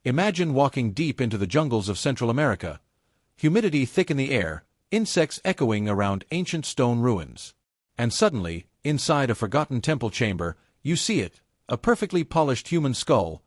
Imagine walking deep into the jungles of Central America, humidity thick in the air, insects echoing around ancient stone ruins. And suddenly, inside a forgotten temple chamber, you see it, a perfectly polished human skull,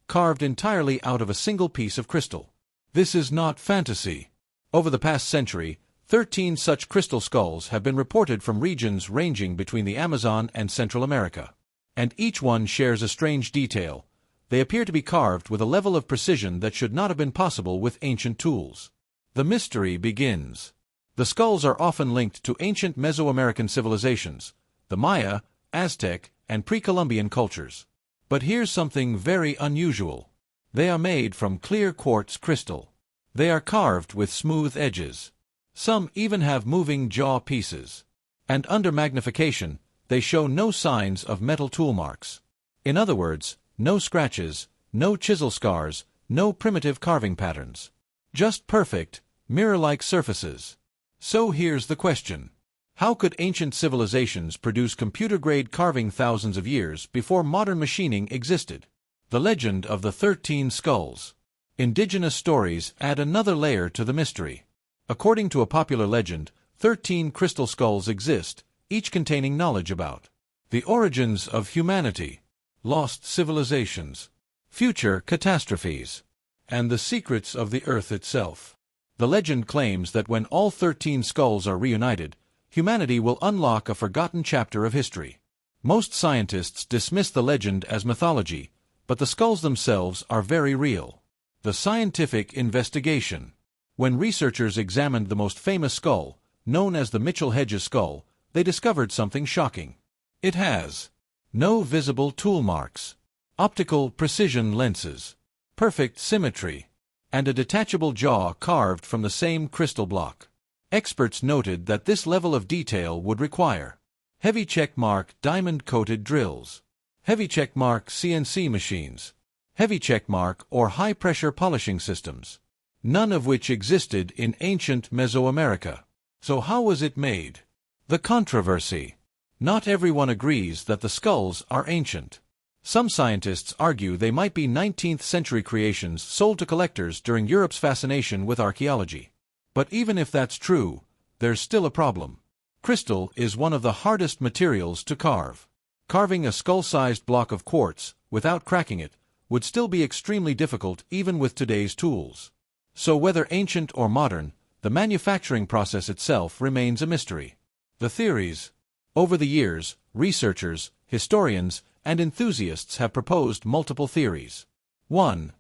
carved entirely out of a single piece of crystal. This is not fantasy. Over the past century, 13 such crystal skulls have been reported from regions ranging between the Amazon and Central America. And each one shares a strange detail. They appear to be carved with a level of precision that should not have been possible with ancient tools. The mystery begins. The skulls are often linked to ancient Mesoamerican civilizations, the Maya, Aztec, and pre-Columbian cultures. But here's something very unusual. They are made from clear quartz crystal. They are carved with smooth edges. Some even have moving jaw pieces. And under magnification, they show no signs of metal tool marks. In other words, no scratches, no chisel scars, no primitive carving patterns. Just perfect, mirror-like surfaces. So here's the question. How could ancient civilizations produce computer-grade carving thousands of years before modern machining existed? The legend of the 13 skulls. Indigenous stories add another layer to the mystery. According to a popular legend, 13 crystal skulls exist, each containing knowledge about the origins of humanity, lost civilizations, future catastrophes, and the secrets of the earth itself. The legend claims that when all 13 skulls are reunited, humanity will unlock a forgotten chapter of history. Most scientists dismiss the legend as mythology, but the skulls themselves are very real. The scientific investigation. When researchers examined the most famous skull, known as the Mitchell-Hedges skull, they discovered something shocking. It has no visible tool marks, optical precision lenses, perfect symmetry, and a detachable jaw carved from the same crystal block. Experts noted that this level of detail would require heavy checkmark diamond-coated drills, heavy checkmark CNC machines, heavy checkmark or high-pressure polishing systems, none of which existed in ancient Mesoamerica. So how was it made? The controversy. Not everyone agrees that the skulls are ancient. Some scientists argue they might be 19th-century creations sold to collectors during Europe's fascination with archaeology. But even if that's true, there's still a problem. Crystal is one of the hardest materials to carve. Carving a skull-sized block of quartz, without cracking it, would still be extremely difficult even with today's tools. So whether ancient or modern, the manufacturing process itself remains a mystery. The theories. Over the years, researchers, historians, and enthusiasts have proposed multiple theories. 1.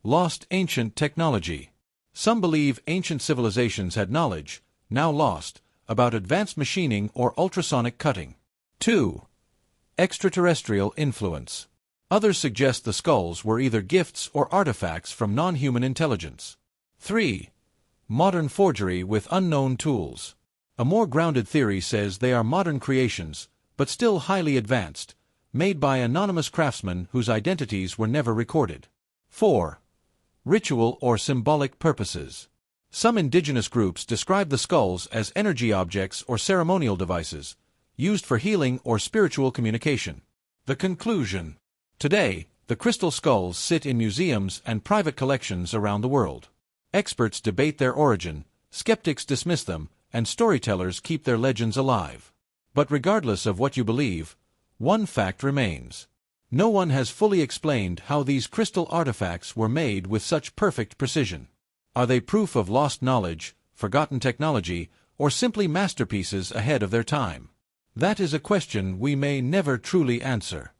Lost ancient technology. Some believe ancient civilizations had knowledge, now lost, about advanced machining or ultrasonic cutting. 2. Extraterrestrial influence. Others suggest the skulls were either gifts or artifacts from non-human intelligence. 3. Modern forgery with unknown tools. A more grounded theory says they are modern creations, but still highly advanced, made by anonymous craftsmen whose identities were never recorded. 4. Ritual or symbolic purposes. Some indigenous groups describe the skulls as energy objects or ceremonial devices, used for healing or spiritual communication. The conclusion. Today, the crystal skulls sit in museums and private collections around the world. Experts debate their origin, skeptics dismiss them, and storytellers keep their legends alive. But regardless of what you believe, one fact remains. No one has fully explained how these crystal artifacts were made with such perfect precision. Are they proof of lost knowledge, forgotten technology, or simply masterpieces ahead of their time? That is a question we may never truly answer.